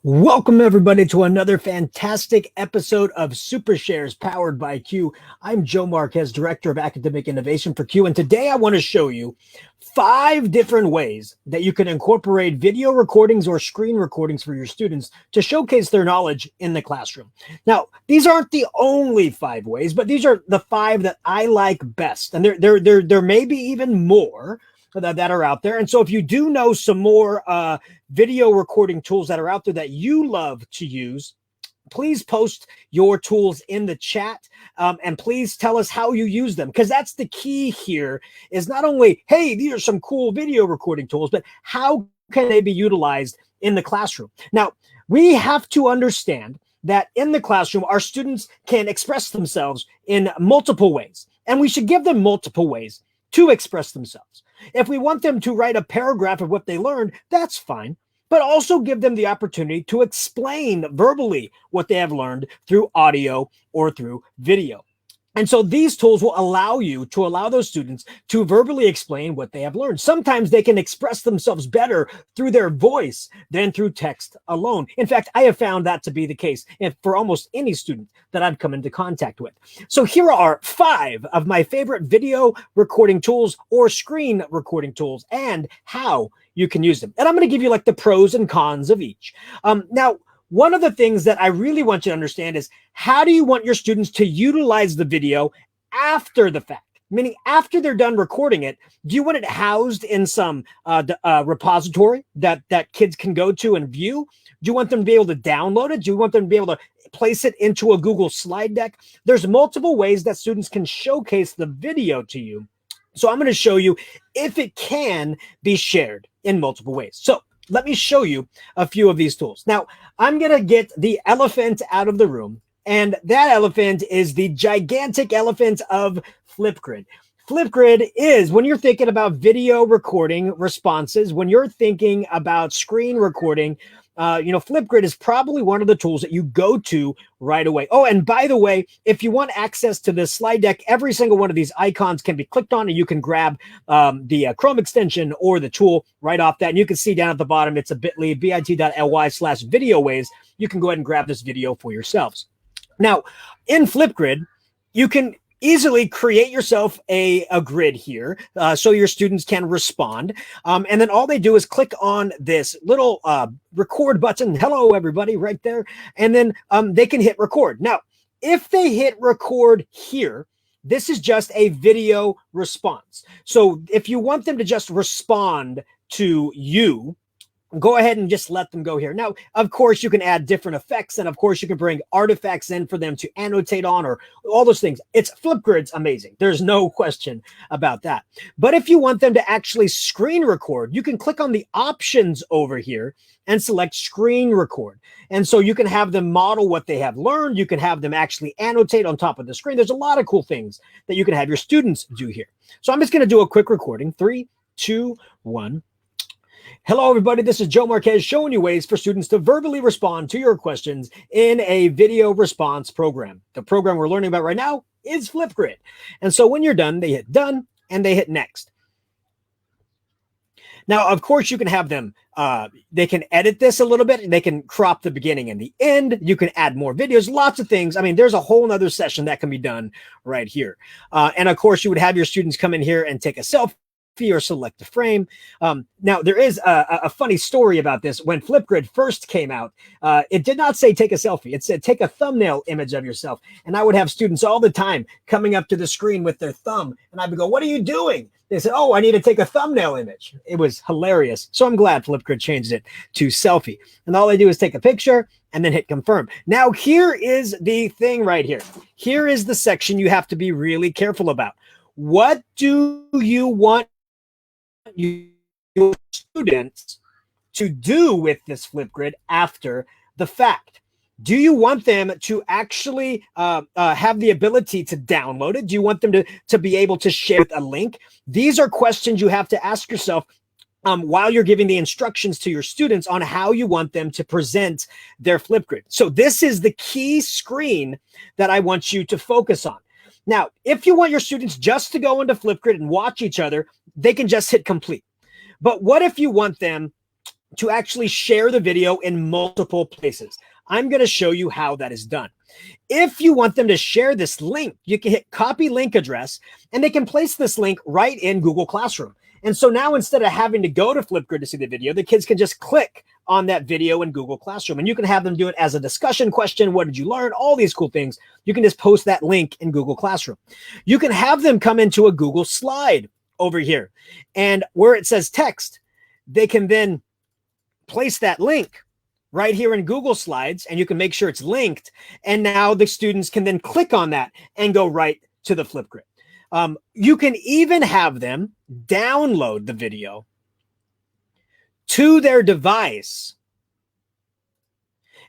Welcome everybody to another fantastic episode of Super Shares powered by Q. I'm Joe Marquez, Director of Academic Innovation for Q, and today I want to show you 5 different ways that you can incorporate video recordings or screen recordings for your students to showcase their knowledge in the classroom. Now, these aren't the only 5 ways, but these are the 5 that I like best, and there may be even more that are out there. And so if you do know some more video recording tools that are out there that you love to use, please post your tools in the chat and please tell us how you use them, because that's the key here is not only, hey, these are some cool video recording tools, but how can they be utilized in the classroom? Now, we have to understand that in the classroom, our students can express themselves in multiple ways, and we should give them multiple ways to express themselves. If we want them to write a paragraph of what they learned, that's fine, but also give them the opportunity to explain verbally what they have learned through audio or through video. And so these tools will allow you to allow those students to verbally explain what they have learned. Sometimes they can express themselves better through their voice than through text alone. In fact, I have found that to be the case for almost any student that I've come into contact with. So here are 5 of my favorite video recording tools or screen recording tools and how you can use them. And I'm going to give you like the pros and cons of each. Now, one of the things that I really want you to understand is how do you want your students to utilize the video after the fact? Meaning after they're done recording it, do you want it housed in some repository that kids can go to and view? Do you want them to be able to download it? Do you want them to be able to place it into a Google slide deck? There's multiple ways that students can showcase the video to you. So I'm going to show you if it can be shared in multiple ways. So let me show you a few of these tools. Now, I'm going to get the elephant out of the room, and that elephant is the gigantic elephant of Flipgrid. Flipgrid is, when you're thinking about video recording responses, when you're thinking about screen recording, Flipgrid is probably one of the tools that you go to right away. Oh, and by the way, if you want access to this slide deck, every single one of these icons can be clicked on and you can grab the Chrome extension or the tool right off that. And you can see down at the bottom, it's a bit.ly/videoways. You can go ahead and grab this video for yourselves. Now, in Flipgrid, you can easily create yourself a grid here so your students can respond. And then all they do is click on this little record button. Hello, everybody, right there. And then they can hit record. Now, if they hit record here, this is just a video response. So if you want them to just respond to you, go ahead and just let them go here. Now, of course, you can add different effects, and of course, you can bring artifacts in for them to annotate on or all those things. Flipgrid's amazing. There's no question about that. But if you want them to actually screen record, you can click on the options over here and select screen record. And so you can have them model what they have learned. You can have them actually annotate on top of the screen. There's a lot of cool things that you can have your students do here. So I'm just going to do a quick recording. 3, 2, 1. Hello, everybody. This is Joe Marquez showing you ways for students to verbally respond to your questions in a video response program. The program we're learning about right now is Flipgrid. And so when you're done, they hit done and they hit next. Now, of course, you can have them, they can edit this a little bit. They can crop the beginning and the end. You can add more videos, lots of things. I mean, there's a whole nother session that can be done right here. And of course, you would have your students come in here and take a selfie or select a frame. Now, there is a funny story about this. When Flipgrid first came out, it did not say take a selfie. It said take a thumbnail image of yourself. And I would have students all the time coming up to the screen with their thumb. And I would go, what are you doing? They said, oh, I need to take a thumbnail image. It was hilarious. So I'm glad Flipgrid changed it to selfie. And all they do is take a picture and then hit confirm. Now, here is the thing right here. Here is the section you have to be really careful about. What do you want your students to do with this Flipgrid after the fact? Do you want them to actually have the ability to download it? Do you want them to be able to share with a link? These are questions you have to ask yourself while you're giving the instructions to your students on how you want them to present their Flipgrid. So this is the key screen that I want you to focus on. Now, if you want your students just to go into Flipgrid and watch each other, they can just hit complete. But what if you want them to actually share the video in multiple places. I'm going to show you how that is done. If you want them to share this link, you can hit copy link address, and they can place this link right in Google Classroom. And so now, instead of having to go to Flipgrid to see the video, the kids can just click on that video in Google Classroom, and you can have them do it as a discussion question. What did you learn? All these cool things. You can just post that link in Google Classroom. You can have them come into a Google slide over here, and where it says text, they can then place that link right here in Google Slides, and you can make sure it's linked. And now the students can then click on that and go right to the Flipgrid. You can even have them download the video to their device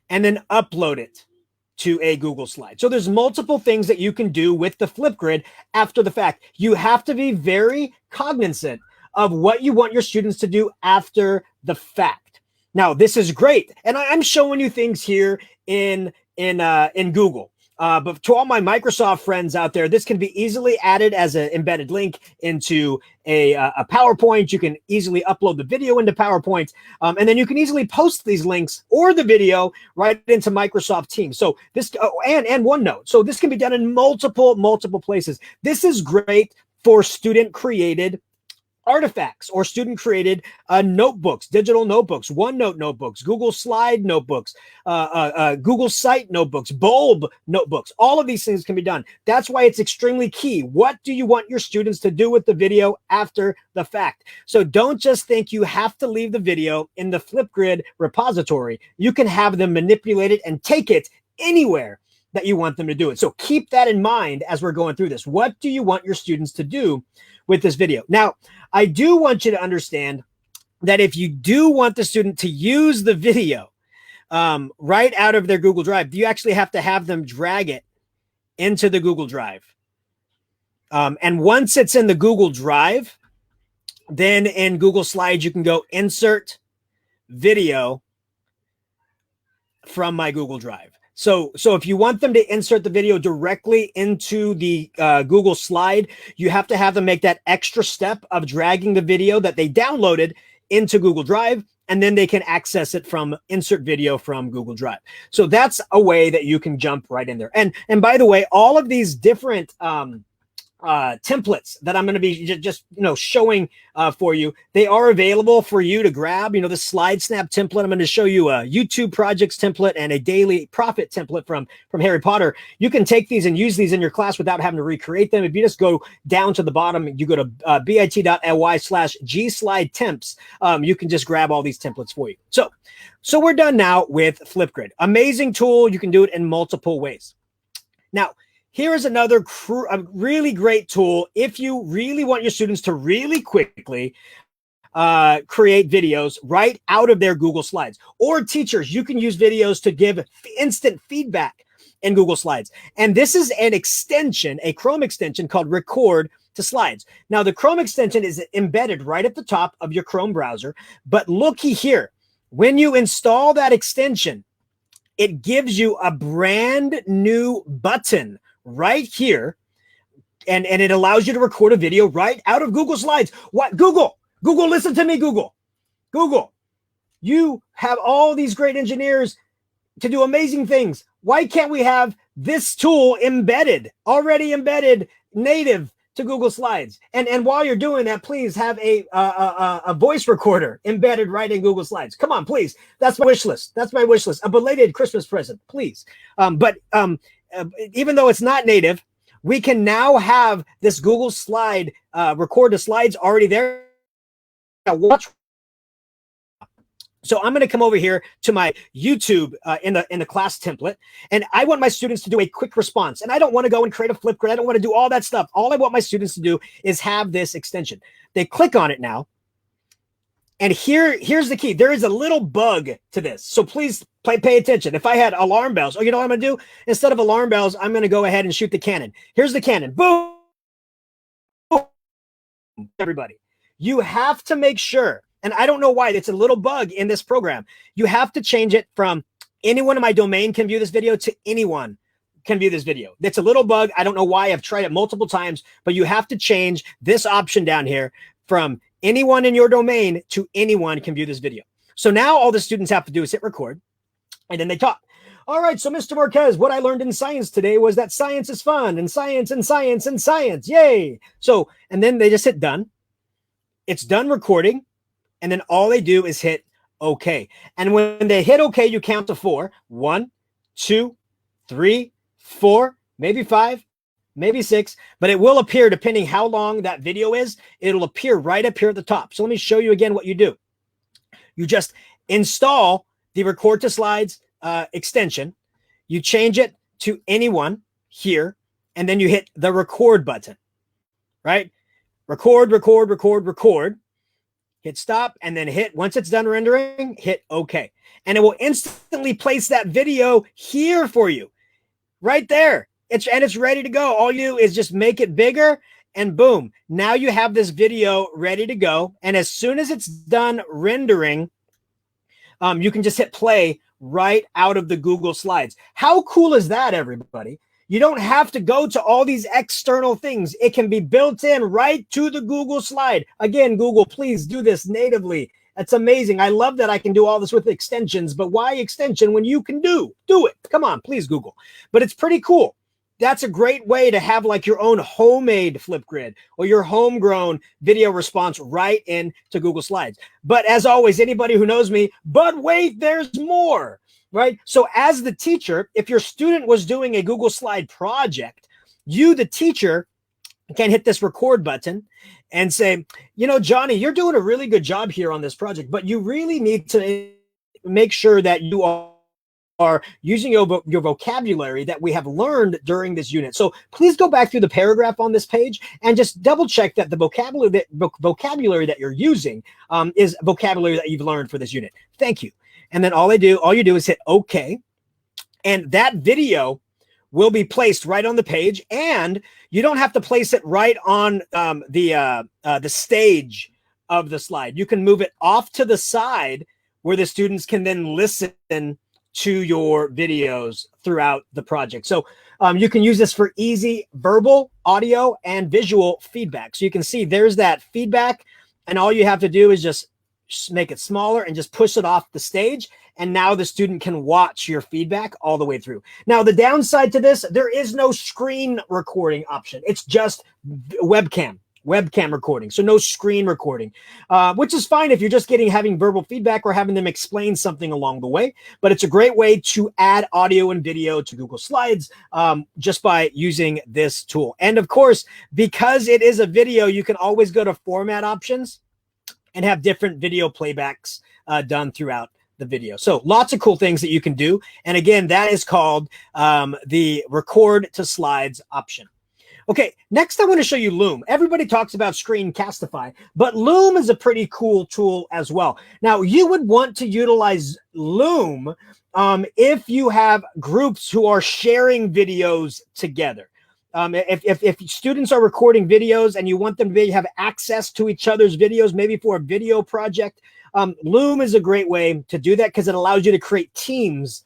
and then upload it to a Google slide. So there's multiple things that you can do with the Flipgrid after the fact. You have to be very cognizant of what you want your students to do after the fact. Now, this is great, and I'm showing you things here in Google. But to all my Microsoft friends out there, this can be easily added as an embedded link into a PowerPoint. You can easily upload the video into PowerPoint, and then you can easily post these links or the video right into Microsoft Teams. So this and OneNote. So this can be done in multiple places. This is great for student created artifacts or student created notebooks, digital notebooks, OneNote notebooks, Google Slide notebooks, Google Site notebooks, Bulb notebooks. All of these things can be done. That's why it's extremely key. What do you want your students to do with the video after the fact? So don't just think you have to leave the video in the Flipgrid repository. You can have them manipulate it and take it anywhere that you want them to do it. So keep that in mind as we're going through this. What do you want your students to do with this video? Now, I do want you to understand that if you do want the student to use the video right out of their Google Drive, you actually have to have them drag it into the Google Drive. And once it's in the Google Drive, then in Google Slides, you can go insert video from my Google Drive. So if you want them to insert the video directly into the Google slide, you have to have them make that extra step of dragging the video that they downloaded into Google Drive, and then they can access it from insert video from Google Drive. So that's a way that you can jump right in there. And by the way, all of these different templates that I'm going to be just showing for you, they are available for you to grab. The slide snap template. I'm going to show you a YouTube projects template and a daily profit template from Harry Potter. You can take these and use these in your class without having to recreate them. If you just go down to the bottom, you go to bit.ly/gslidetemps. You can just grab all these templates for you. So we're done now with Flipgrid. Amazing tool. You can do it in multiple ways. Now, here is another really great tool if you really want your students to really quickly create videos right out of their Google Slides. Or teachers, you can use videos to give instant feedback in Google Slides. And this is an extension, a Chrome extension called Record to Slides. Now, the Chrome extension is embedded right at the top of your Chrome browser. But looky here, when you install that extension, it gives you a brand new button right here, and it allows you to record a video right out of Google Slides. What? Google, listen to me, Google, you have all these great engineers to do amazing things. Why can't we have this tool already embedded native to Google Slides? And while you're doing that, please have a voice recorder embedded right in Google Slides. Come on, please. That's my wish list. A belated Christmas present, please. Even though it's not native, we can now have this Google slide record to slides already there. Now watch. So I'm going to come over here to my YouTube in the class template, and I want my students to do a quick response. And I don't want to go and create a Flipgrid. I don't want to do all that stuff. All I want my students to do is have this extension. They click on it now. And here's the key. There is a little bug to this. So please pay attention. If I had alarm bells, you know what I'm going to do? Instead of alarm bells, I'm going to go ahead and shoot the cannon. Here's the cannon. Boom. Everybody, you have to make sure, and I don't know why, it's a little bug in this program. You have to change it from anyone in my domain can view this video to anyone can view this video. That's a little bug. I don't know why. I've tried it multiple times, but you have to change this option down here from anyone in your domain to anyone can view this video. So now all the students have to do is hit record, and then they talk. All right, so Mr. Marquez, what I learned in science today was that science is fun, and science and science and science. Yay. So, and then they just hit done. It's done recording. And then all they do is hit OK. And when they hit OK, you count to 4. 1, 2, 3, 4, maybe 5, maybe 6. But it will appear, depending how long that video is, it'll appear right up here at the top. So let me show you again what you do. You just install the Record to Slides extension. You change it to anyone here, and then you hit the record button, right? Record, record, record, record. Hit stop, and then once it's done rendering, hit OK. And it will instantly place that video here for you, right there. It's ready to go. All you do is just make it bigger, and boom. Now you have this video ready to go. And as soon as it's done rendering, you can just hit play right out of the Google Slides. How cool is that, everybody? You don't have to go to all these external things. It can be built in right to the Google slide. Again, Google, please do this natively. That's amazing. I love that I can do all this with extensions, but why extension when you can do it? Come on, please, Google. But it's pretty cool. That's a great way to have like your own homemade Flipgrid or your homegrown video response right into Google Slides. But as always, anybody who knows me, but wait, there's more. Right? So as the teacher, if your student was doing a Google Slide project, you, the teacher, can hit this record button and say, you know, Johnny, you're doing a really good job here on this project, but you really need to make sure that you are using your vocabulary that we have learned during this unit. So please go back through the paragraph on this page and just double check that the vocabulary that you're using is vocabulary that you've learned for this unit. Thank you. And then all you do is hit OK. And that video will be placed right on the page. And you don't have to place it right on the stage of the slide. You can move it off to the side where the students can then listen to your videos throughout the project. So you can use this for easy verbal, audio, and visual feedback. So you can see there's that feedback. And all you have to do is just make it smaller and just push it off the stage. And now the student can watch your feedback all the way through. Now, the downside to this, there is no screen recording option. It's just webcam recording. So no screen recording, which is fine if you're just having verbal feedback or having them explain something along the way. But it's a great way to add audio and video to Google Slides just by using this tool. And of course, because it is a video, you can always go to format options and have different video playbacks done throughout the video. So lots of cool things that you can do. And again, that is called the record to slides option. Okay, next I want to show you Loom. Everybody talks about Screencastify, but Loom is a pretty cool tool as well. Now, you would want to utilize Loom if you have groups who are sharing videos together. If students are recording videos and you want them to have access to each other's videos, maybe for a video project, Loom is a great way to do that because it allows you to create teams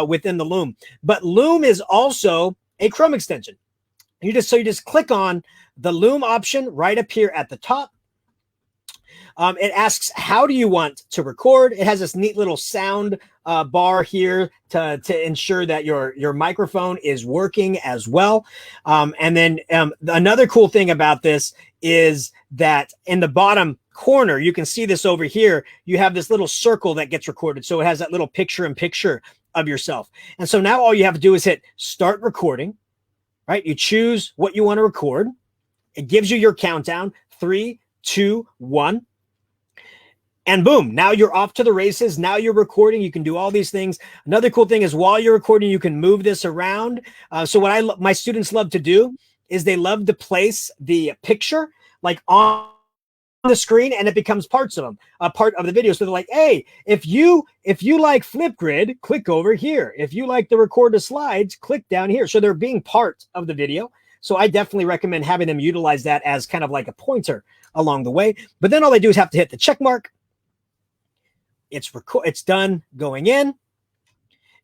within the Loom. But Loom is also a Chrome extension. You just click on the Loom option right up here at the top. It asks, how do you want to record? It has this neat little sound bar here to ensure that your microphone is working as well. And then another cool thing about this is that in the bottom corner, you can see this over here, you have this little circle that gets recorded. So it has that little picture-in-picture of yourself. And so now all you have to do is hit start recording, right? You choose what you want to record. It gives you your countdown, 3, 2, 1. And boom, now you're off to the races. Now you're recording. You can do all these things. Another cool thing is while you're recording, you can move this around. So what my students love to do is they love to place the picture like on the screen, and it becomes parts of them, a part of the video. So they're like, hey, if you like Flipgrid, click over here. If you like the record to slides, click down here. So they're being part of the video. So I definitely recommend having them utilize that as kind of like a pointer along the way. But then all they do is have to hit the check mark. It's done going in.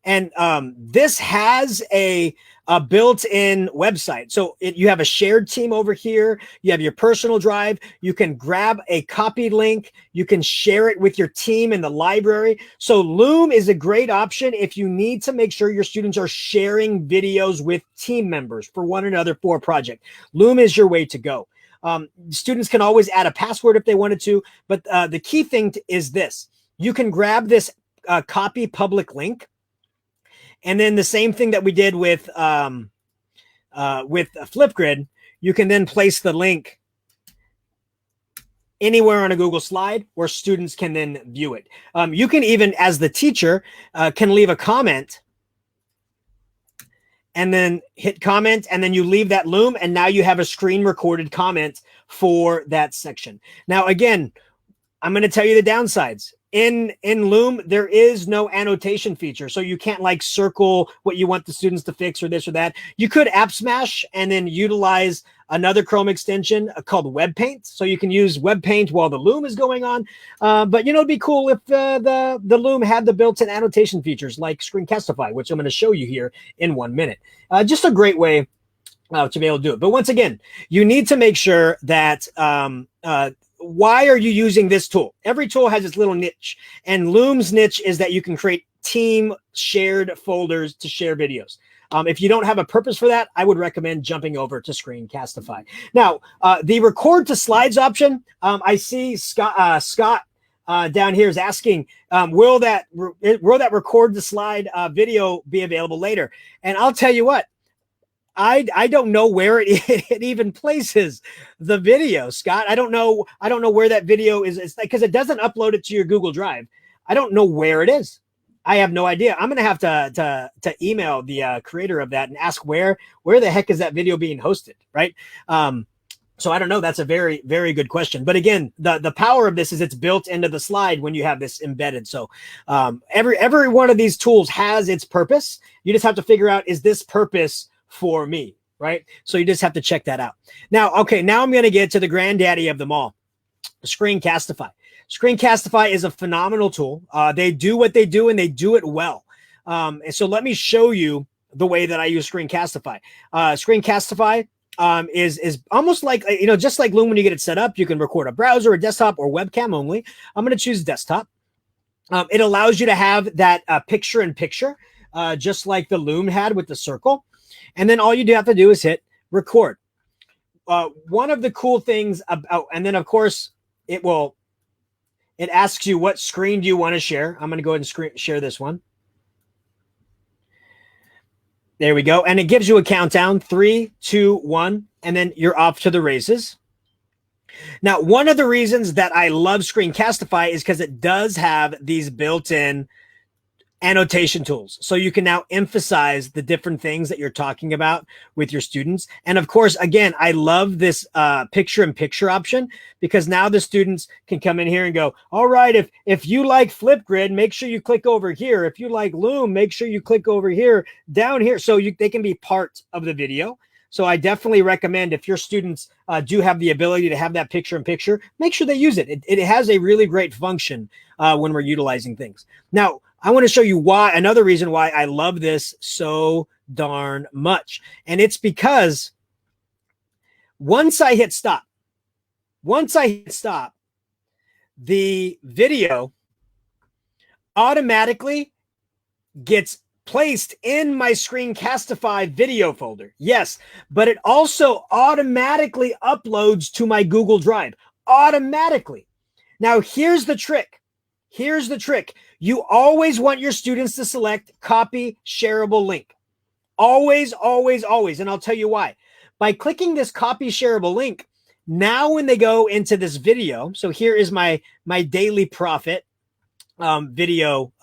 And this has a a built-in website. So you have a shared team over here. You have your personal drive. You can grab a copied link. You can share it with your team in the library. So Loom is a great option if you need to make sure your students are sharing videos with team members for one another for a project. Loom is your way to go. Students can always add a password if they wanted to, but the key thing is this. You can grab this copy public link. And then the same thing that we did with Flipgrid, you can then place the link anywhere on a Google slide where students can then view it. You can even, as the teacher, can leave a comment and then hit comment, and then you leave that Loom, and now you have a screen recorded comment for that section. Now, again, I'm going to tell you the downsides. In Loom, there is no annotation feature, so you can't like circle what you want the students to fix or this or that. You could app smash and then utilize another Chrome extension called Web Paint, so you can use Web Paint while the Loom is going on. But you know, it'd be cool if the Loom had the built-in annotation features like Screencastify, which I'm going to show you here in 1 minute. Just a great way to be able to do it. But once again, you need to make sure that why are you using this tool? Every tool has its little niche, and Loom's niche is that you can create team shared folders to share videos. If you don't have a purpose for that, I would recommend jumping over to Screencastify. Now, the record to slides option, I see Scott down here is asking, will that record to slide video be available later? And I'll tell you what, I don't know where it even places the video, Scott. I don't know where that video is. It's like, because it doesn't upload it to your Google Drive. I don't know where it is. I have no idea. I'm gonna have to email the creator of that and ask where the heck is that video being hosted, right? So I don't know. That's a very, very good question. But again, the power of this is it's built into the slide when you have this embedded. So every one of these tools has its purpose. You just have to figure out, is this purpose for me, right? So you just have to check that out. Now, okay, now I'm going to get to the granddaddy of them all, Screencastify. Screencastify is a phenomenal tool. They do what they do, and they do it well. And so let me show you the way that I use Screencastify. Screencastify is almost like, just like Loom when you get it set up, you can record a browser, a desktop, or webcam only. I'm going to choose desktop. It allows you to have that picture-in-picture, just like the Loom had with the circle. And then all you do have to do is hit record. One of the cool things about, and then of course it asks you what screen do you want to share. I'm going to go ahead and share this one. There we go. And it gives you a countdown, 3, 2, 1, and then you're off to the races. Now, one of the reasons that I love Screencastify is because it does have these built-in annotation tools. So you can now emphasize the different things that you're talking about with your students. And of course, again, I love this picture-in-picture option, because now the students can come in here and go, all right, if you like Flipgrid, make sure you click over here. If you like Loom, make sure you click over here, down here. So they can be part of the video. So I definitely recommend, if your students do have the ability to have that picture-in-picture, make sure they use it. It has a really great function when we're utilizing things. Now, I want to show you another reason why I love this so darn much. And it's because once I hit stop, the video automatically gets placed in my Screencastify video folder. Yes, but it also automatically uploads to my Google Drive. Automatically. Now, here's the trick. You always want your students to select copy shareable link. Always, always, always. And I'll tell you why. By clicking this copy shareable link, now when they go into this video, so here is my daily profit video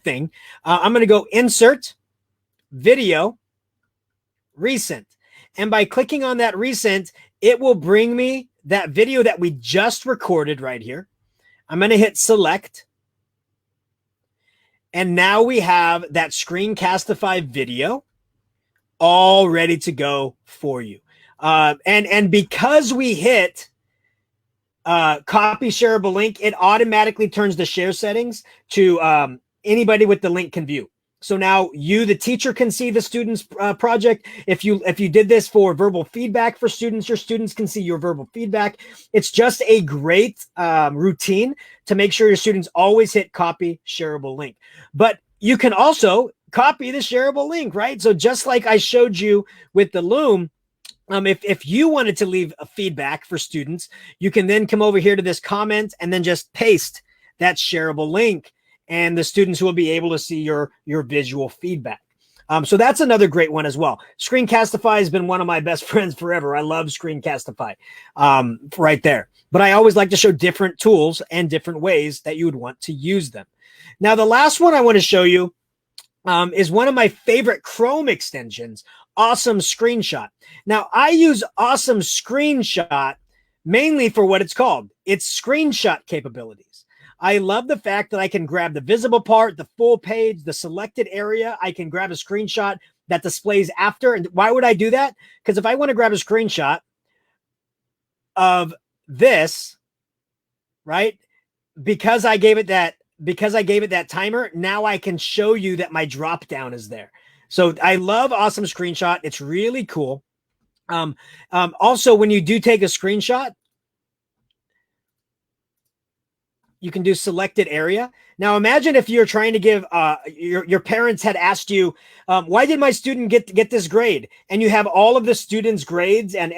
thing. I'm going to go insert video recent. And by clicking on that recent, it will bring me that video that we just recorded right here. I'm going to hit select. And now we have that Screencastify video all ready to go for you. And because we hit copy shareable link, it automatically turns the share settings to anybody with the link can view. So now you, the teacher, can see the student's project. If you did this for verbal feedback for students, your students can see your verbal feedback. It's just a great routine to make sure your students always hit copy shareable link. But you can also copy the shareable link, right? So just like I showed you with the Loom, if you wanted to leave a feedback for students, you can then come over here to this comment and then just paste that shareable link, and the students will be able to see your visual feedback. So that's another great one as well. Screencastify has been one of my best friends forever. I love Screencastify right there. But I always like to show different tools and different ways that you would want to use them. Now, the last one I want to show you is one of my favorite Chrome extensions, Awesome Screenshot. Now, I use Awesome Screenshot mainly for what it's called. It's screenshot capabilities. I love the fact that I can grab the visible part, the full page, the selected area. I can grab a screenshot that displays after. And why would I do that? Because if I want to grab a screenshot of this, right? Because I gave it that timer, now I can show you that my drop down is there. So I love Awesome Screenshot. It's really cool. Also, when you do take a screenshot, you can do selected area. Now imagine if you're trying to give your parents had asked you, why did my student get this grade? And you have all of the students' grades and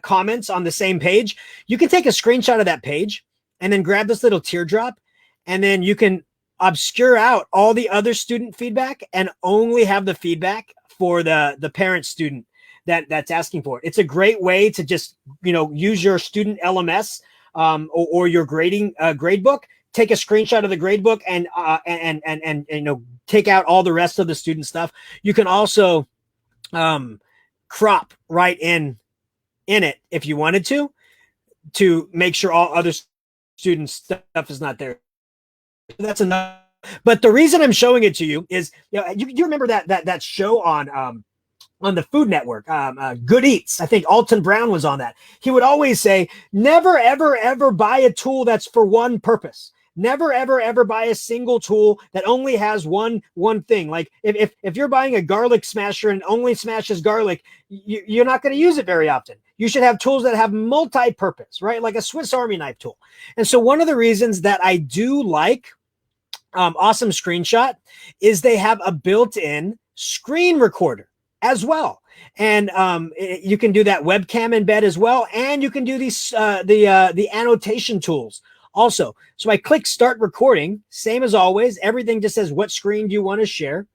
comments on the same page. You can take a screenshot of that page and then grab this little teardrop, and then you can obscure out all the other student feedback and only have the feedback for the parent student that's asking for it. It's a great way to just, use your student LMS or your grading grade book, take a screenshot of the grade book and take out all the rest of the student stuff. You can also crop right in it if you wanted to make sure all other student stuff is not there. That's enough. But the reason I'm showing it to you is, you remember that show on the Food Network, Good Eats. I think Alton Brown was on that. He would always say, never, ever, ever buy a tool that's for one purpose. Never, ever, ever buy a single tool that only has one thing. Like if you're buying a garlic smasher and only smashes garlic, you're not going to use it very often. You should have tools that have multi-purpose, right? Like a Swiss Army knife tool. And so one of the reasons that I do like Awesome Screenshot is they have a built-in screen recorder as well. And you can do that webcam embed as well. And you can do these the annotation tools also. So I click start recording, same as always. Everything just says what screen do you want to share.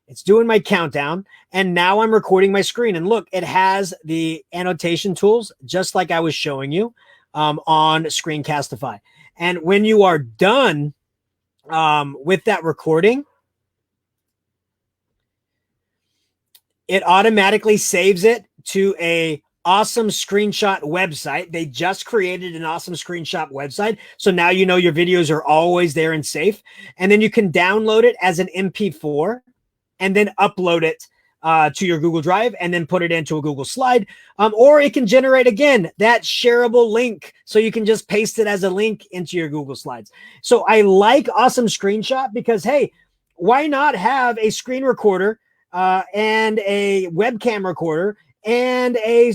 It's doing my countdown. And now I'm recording my screen. And look, it has the annotation tools, just like I was showing you on Screencastify. And when you are done with that recording, it automatically saves it to a Awesome Screenshot website. They just created an Awesome Screenshot website. So now you know your videos are always there and safe. And then you can download it as an MP4 and then upload it to your Google Drive and then put it into a Google Slide. Or it can generate, again, that shareable link. So you can just paste it as a link into your Google Slides. So I like Awesome Screenshot because, hey, why not have a screen recorder and a webcam recorder and a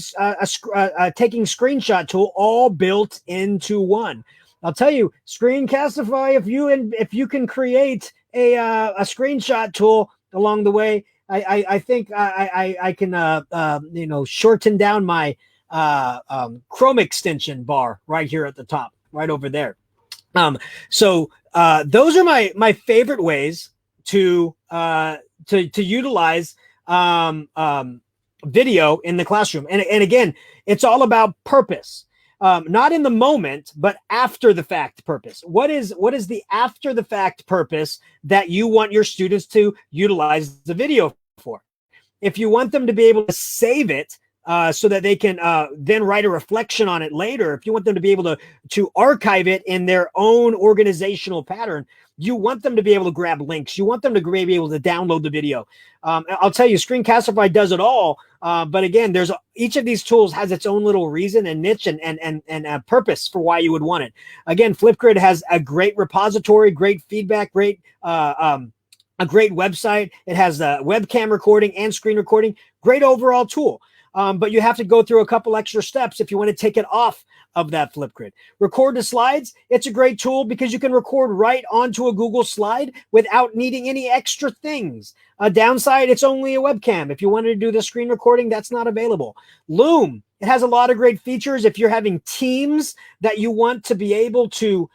taking screenshot tool all built into one? I'll tell you, Screencastify, if you can create a screenshot tool along the way, I think I can shorten down my Chrome extension bar right here at the top, right over there. So those are my favorite ways to utilize video in the classroom. And again, it's all about purpose. Not in the moment, but after the fact purpose. What is the after the fact purpose that you want your students to utilize the video for? If you want them to be able to save it so that they can then write a reflection on it later, if you want them to be able to archive it in their own organizational pattern, you want them to be able to grab links. You want them to be able to download the video. I'll tell you, Screencastify does it all. But again, each of these tools has its own little reason and niche and purpose for why you would want it. Again, Flipgrid has a great repository, great feedback, great a great website. It has webcam recording and screen recording. Great overall tool. But you have to go through a couple extra steps if you want to take it off of that Flipgrid. Record the slides. It's a great tool because you can record right onto a Google slide without needing any extra things. A downside, it's only a webcam. If you wanted to do the screen recording, that's not available. Loom, it has a lot of great features. If you're having teams that you want to be able to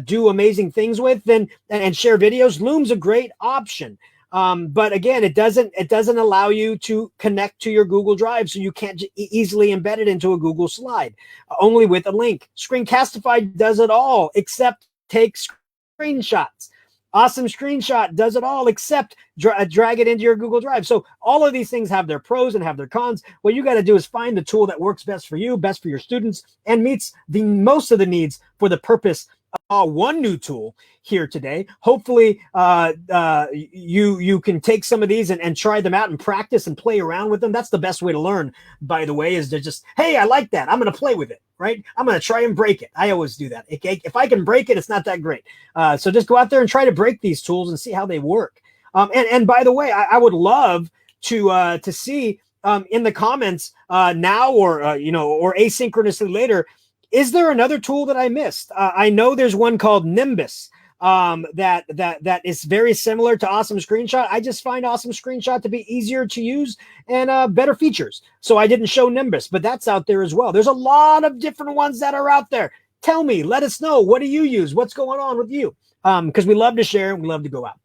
do amazing things with, then and share videos, Loom's a great option. But again, it doesn't allow you to connect to your Google Drive, so you can't easily embed it into a Google slide, only with a link. Screencastify does it all except take screenshots. Awesome Screenshot does it all except drag it into your Google Drive. So all of these things have their pros and have their cons. What you got to do is find the tool that works best for you, best for your students, and meets the most of the needs for the purpose. One new tool here today. Hopefully you can take some of these and try them out and practice and play around with them. That's the best way to learn, by the way, is to just, hey, I like that. I'm going to play with it, right? I'm going to try and break it. I always do that. If I can break it, it's not that great. So just go out there and try to break these tools and see how they work. And by the way, I would love to see in the comments now or asynchronously later, is there another tool that I missed? I know there's one called Nimbus that is very similar to Awesome Screenshot. I just find Awesome Screenshot to be easier to use and better features. So I didn't show Nimbus, but that's out there as well. There's a lot of different ones that are out there. Tell me, let us know. What do you use? What's going on with you? Because we love to share and we love to go out.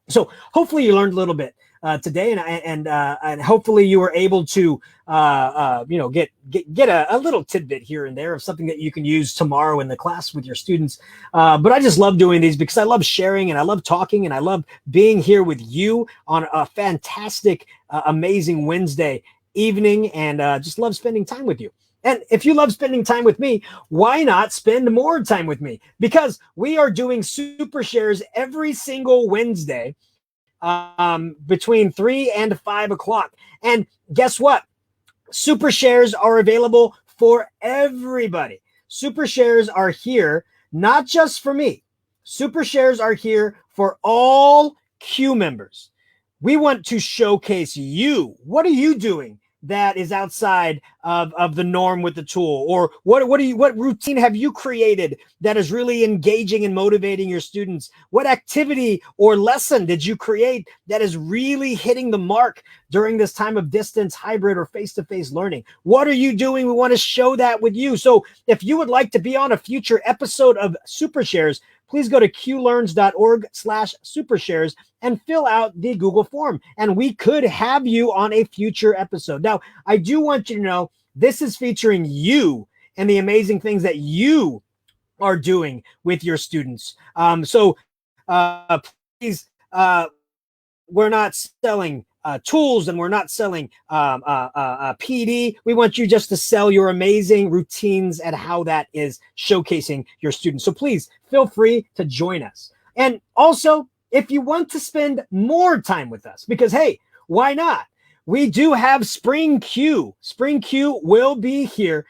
So hopefully you learned a little bit today, and hopefully you were able to get a little tidbit here and there of something that you can use tomorrow in the class with your students. But I just love doing these because I love sharing and I love talking and I love being here with you on a fantastic, amazing Wednesday evening, and just love spending time with you. And if you love spending time with me, why not spend more time with me? Because we are doing super shares every single Wednesday between 3 and 5 o'clock. And guess what? Super shares are available for everybody. Super shares are here, not just for me. Super shares are here for all Q members. We want to showcase you. What are you doing that is outside of the norm with the tool? Or what routine have you created that is really engaging and motivating your students? What activity or lesson did you create that is really hitting the mark during this time of distance, hybrid, or face-to-face learning? What are you doing? We want to show that with you. So if you would like to be on a future episode of Super Shares, please go to qlearns.org/supershares and fill out the Google form, and we could have you on a future episode. Now, I do want you to know this is featuring you and the amazing things that you are doing with your students. So please, we're not selling tools, and we're not selling PD. We want you just to sell your amazing routines and how that is showcasing your students. So please feel free to join us. And also, if you want to spend more time with us, because hey, why not? We do have Spring Q. Spring Q will be here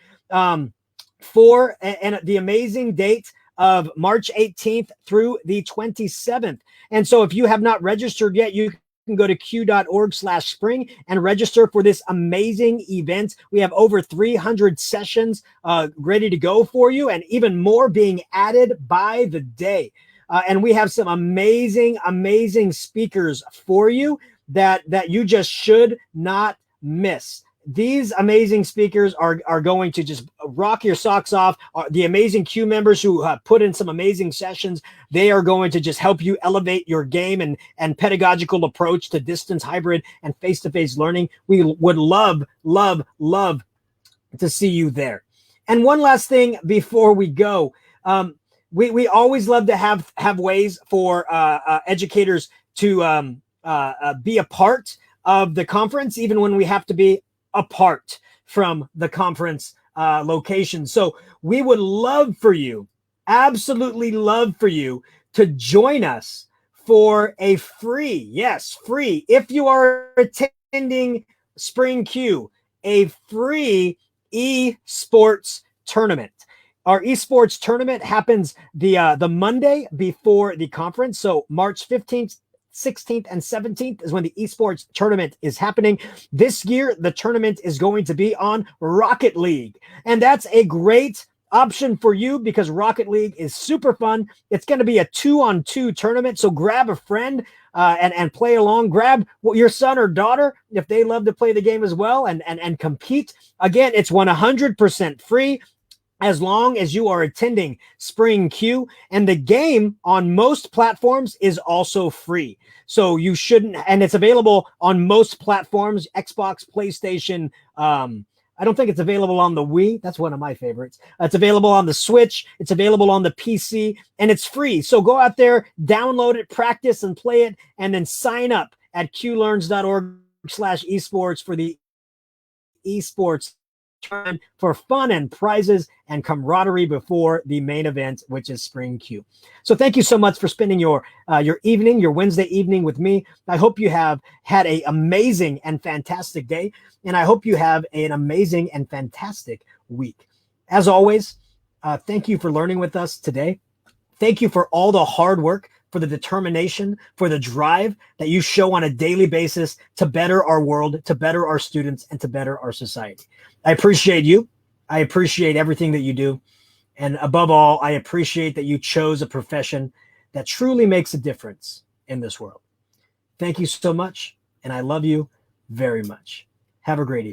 for the amazing date of March 18th through the 27th. And so if you have not registered yet, you can go to q.org/spring and register for this amazing event. We have over 300 sessions ready to go for you, and even more being added by the day. And we have some amazing, amazing speakers for you that you just should not miss. These amazing speakers are going to just rock your socks off. The amazing Q members who put in some amazing sessions, they are going to just help you elevate your game and pedagogical approach to distance, hybrid, and face-to-face learning. We would love, love, love to see you there. And one last thing before we go, we always love to have ways for educators to be a part of the conference, even when we have to be apart from the conference location. So we would love for you, absolutely love for you to join us for a free, yes, free, if you are attending Spring Q, a free esports tournament. Our esports tournament happens the Monday before the conference, so March 15th 16th, and 17th is when the esports tournament is happening. This year, the tournament is going to be on Rocket League. And that's a great option for you because Rocket League is super fun. It's going to be a 2-on-2 tournament. So grab a friend and play along. Grab your son or daughter if they love to play the game as well and compete. Again, it's 100% free as long as you are attending Spring Q, and the game on most platforms is also free. So you shouldn't, and it's available on most platforms, Xbox, PlayStation. I don't think it's available on the Wii. That's one of my favorites. It's available on the Switch. It's available on the PC, and it's free. So go out there, download it, practice and play it, and then sign up at qlearns.org/esports for the esports tournament for fun and prizes and camaraderie before the main event, which is Spring Q. So thank you so much for spending your evening, your Wednesday evening with me. I hope you have had an amazing and fantastic day, and I hope you have an amazing and fantastic week. As always, thank you for learning with us today. Thank you for all the hard work, for the determination, for the drive that you show on a daily basis to better our world, to better our students, and to better our society. I appreciate you. I appreciate everything that you do. And above all, I appreciate that you chose a profession that truly makes a difference in this world. Thank you so much, and I love you very much. Have a great evening.